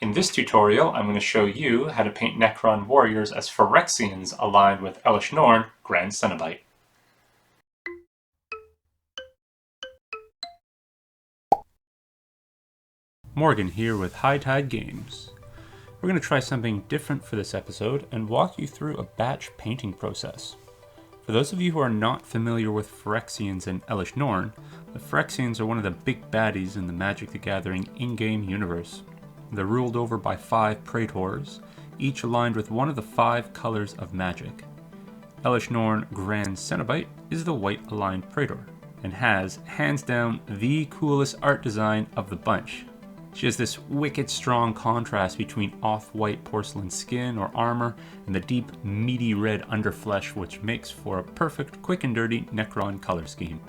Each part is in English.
In this tutorial, I'm going to show you how to paint Necron warriors as Phyrexians aligned with Elesh Norn, Grand Cenobite. Morgan here with High Tide Games. We're going to try something different for this episode and walk you through a batch painting process. For those of you who are not familiar with Phyrexians and Elesh Norn, the Phyrexians are one of the big baddies in the Magic the Gathering in-game universe. They're ruled over by 5 praetors, each aligned with one of the 5 colors of magic. Elesh Norn Grand Cenobite is the white aligned praetor, and has, hands down, the coolest art design of the bunch. She has this wicked strong contrast between off-white porcelain skin or armor and the deep, meaty red underflesh, which makes for a perfect quick and dirty Necron color scheme.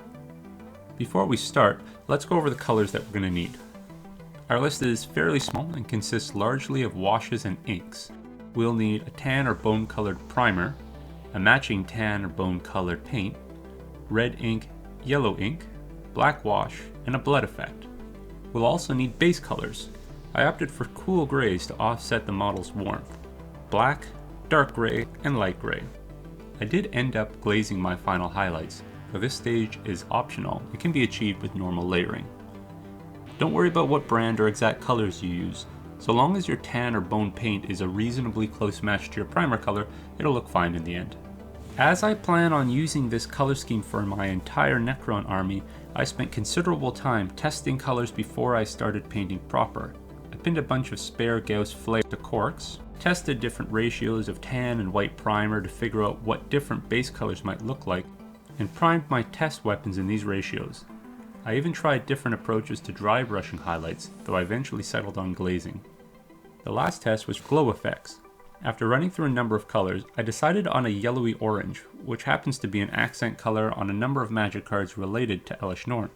Before we start, let's go over the colors that we're going to need. Our list is fairly small and consists largely of washes and inks. We'll need a tan or bone-colored primer, a matching tan or bone-colored paint, red ink, yellow ink, black wash, and a blood effect. We'll also need base colors. I opted for cool grays to offset the model's warmth. Black, dark gray, and light gray. I did end up glazing my final highlights, though this stage is optional. It can be achieved with normal layering. Don't worry about what brand or exact colors you use. So long as your tan or bone paint is a reasonably close match to your primer color, it'll look fine in the end. As I plan on using this color scheme for my entire Necron army, I spent considerable time testing colors before I started painting proper. I pinned a bunch of spare Gauss flakes to corks, tested different ratios of tan and white primer to figure out what different base colors might look like, and primed my test weapons in these ratios. I even tried different approaches to dry brushing highlights, though I eventually settled on glazing. The last test was glow effects. After running through a number of colors, I decided on a yellowy orange, which happens to be an accent color on a number of magic cards related to Elesh Norn.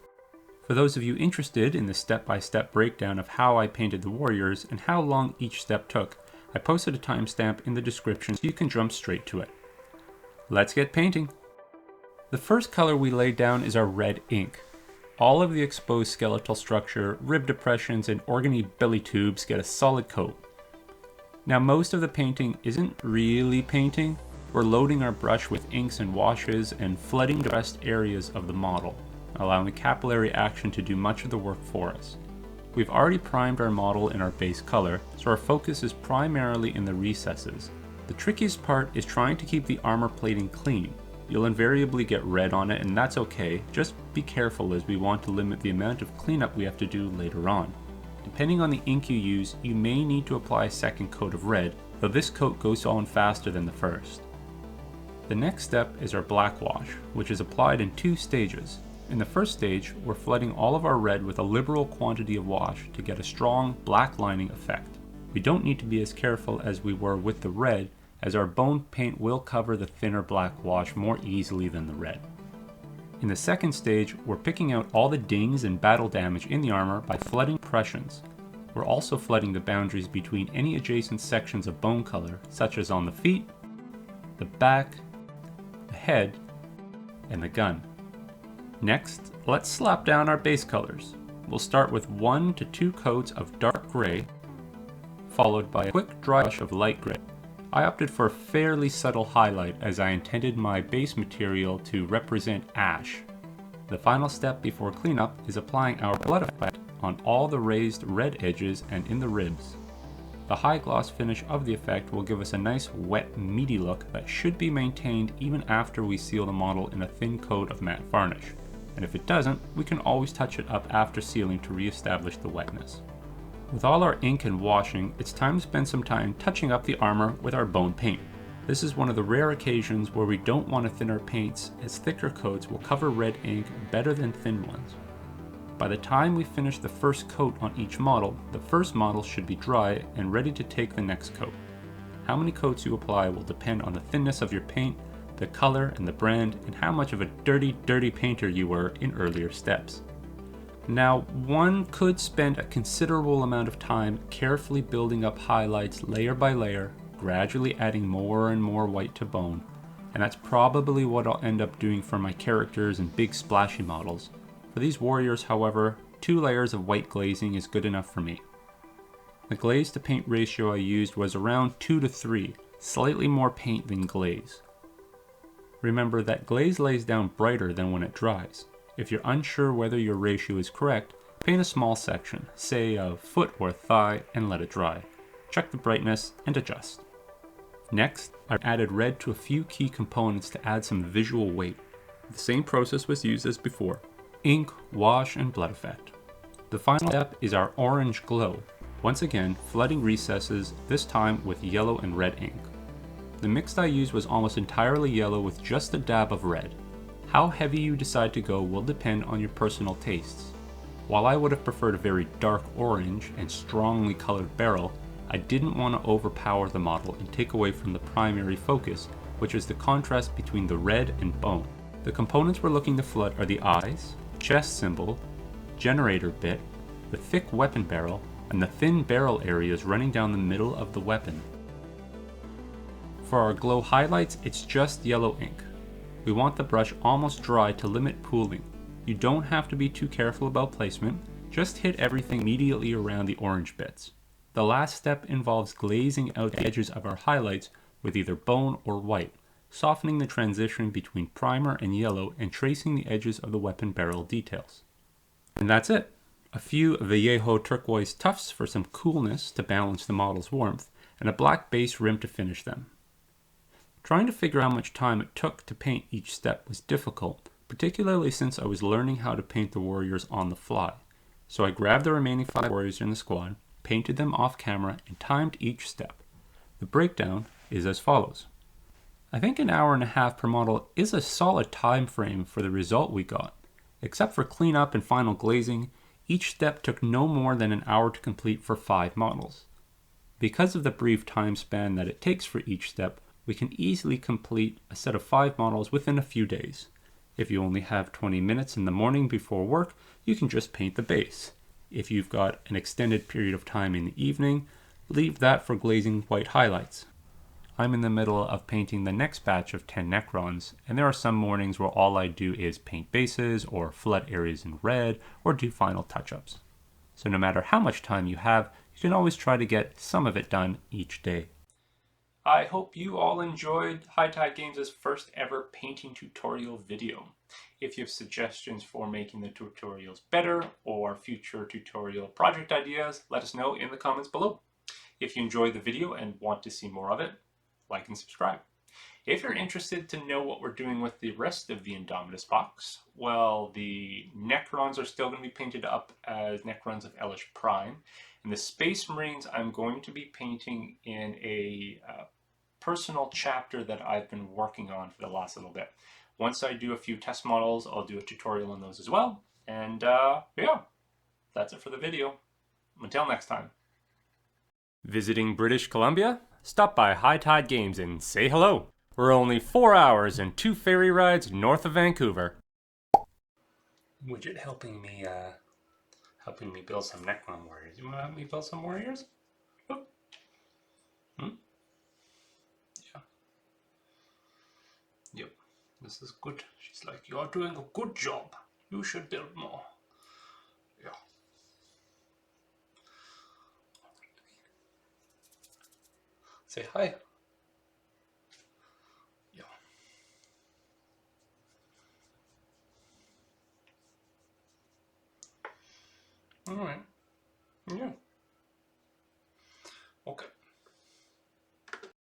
For those of you interested in the step-by-step breakdown of how I painted the warriors and how long each step took, I posted a timestamp in the description so you can jump straight to it. Let's get painting! The first color we laid down is our red ink. All of the exposed skeletal structure, rib depressions, and organy belly tubes get a solid coat. Now most of the painting isn't really painting. We're loading our brush with inks and washes and flooding the rest areas of the model, allowing the capillary action to do much of the work for us. We've already primed our model in our base color, so our focus is primarily in the recesses. The trickiest part is trying to keep the armor plating clean. You'll invariably get red on it, and that's okay, just be careful as we want to limit the amount of cleanup we have to do later on. Depending on the ink you use, you may need to apply a second coat of red, though this coat goes on faster than the first. The next step is our black wash, which is applied in 2 stages. In the first stage, we're flooding all of our red with a liberal quantity of wash to get a strong black lining effect. We don't need to be as careful as we were with the red, as our bone paint will cover the thinner black wash more easily than the red. In the second stage, we're picking out all the dings and battle damage in the armor by flooding depressions. We're also flooding the boundaries between any adjacent sections of bone color, such as on the feet, the back, the head, and the gun. Next, let's slap down our base colors. We'll start with 1 to 2 coats of dark gray, followed by a quick dry brush of light gray. I opted for a fairly subtle highlight as I intended my base material to represent ash. The final step before cleanup is applying our blood effect on all the raised red edges and in the ribs. The high gloss finish of the effect will give us a nice wet, meaty look that should be maintained even after we seal the model in a thin coat of matte varnish. And if it doesn't, we can always touch it up after sealing to re-establish the wetness. With all our ink and washing, it's time to spend some time touching up the armor with our bone paint. This is one of the rare occasions where we don't want to thin our paints, as thicker coats will cover red ink better than thin ones. By the time we finish the first coat on each model, the first model should be dry and ready to take the next coat. How many coats you apply will depend on the thinness of your paint, the color and the brand, and how much of a dirty painter you were in earlier steps. Now, one could spend a considerable amount of time carefully building up highlights layer by layer, gradually adding more and more white to bone, and that's probably what I'll end up doing for my characters and big splashy models. For these warriors, however, 2 layers of white glazing is good enough for me. The glaze to paint ratio I used was around 2 to 3, slightly more paint than glaze. Remember that glaze lays down brighter than when it dries. If you're unsure whether your ratio is correct, paint a small section, say a foot or thigh, and let it dry. Check the brightness and adjust. Next, I added red to a few key components to add some visual weight. The same process was used as before: ink, wash, and blood effect. The final step is our orange glow. Once again, flooding recesses, this time with yellow and red ink. The mix I used was almost entirely yellow with just a dab of red. How heavy you decide to go will depend on your personal tastes. While I would have preferred a very dark orange and strongly colored barrel, I didn't want to overpower the model and take away from the primary focus, which is the contrast between the red and bone. The components we're looking to flood are the eyes, chest symbol, generator bit, the thick weapon barrel, and the thin barrel areas running down the middle of the weapon. For our glow highlights, it's just yellow ink. We want the brush almost dry to limit pooling. You don't have to be too careful about placement, just hit everything immediately around the orange bits. The last step involves glazing out the edges of our highlights with either bone or white, softening the transition between primer and yellow and tracing the edges of the weapon barrel details. And that's it. A few Vallejo turquoise tufts for some coolness to balance the model's warmth, and a black base rim to finish them. Trying to figure out how much time it took to paint each step was difficult, particularly since I was learning how to paint the warriors on the fly. So I grabbed the remaining 5 warriors in the squad, painted them off camera, and timed each step. The breakdown is as follows. I think an hour and a half per model is a solid time frame for the result we got. Except for cleanup and final glazing, each step took no more than an hour to complete for 5 models. Because of the brief time span that it takes for each step, we can easily complete a set of 5 models within a few days. If you only have 20 minutes in the morning before work, you can just paint the base. If you've got an extended period of time in the evening, leave that for glazing white highlights. I'm in the middle of painting the next batch of 10 Necrons, and there are some mornings where all I do is paint bases or flood areas in red or do final touch-ups. So no matter how much time you have, you can always try to get some of it done each day. I hope you all enjoyed High Tide Games' first ever painting tutorial video. If you have suggestions for making the tutorials better or future tutorial project ideas, let us know in the comments below. If you enjoyed the video and want to see more of it, like and subscribe. If you're interested to know what we're doing with the rest of the Indomitus box, well, the Necrons are still going to be painted up as Necrons of Elesh Prime, and the Space Marines I'm going to be painting in a personal chapter that I've been working on for the last little bit. Once I do a few test models, I'll do a tutorial on those as well. And yeah, that's it for the video. Until next time. Visiting British Columbia? Stop by High Tide Games and say hello. We're only 4 hours and 2 ferry rides north of Vancouver. Widget helping me build some Necron warriors. You want to help me build some warriors? Oh. Hmm? Yeah. Yep. This is good. She's like, you're doing a good job. You should build more. Yeah. Say hi. Yeah. All right. Yeah. Okay.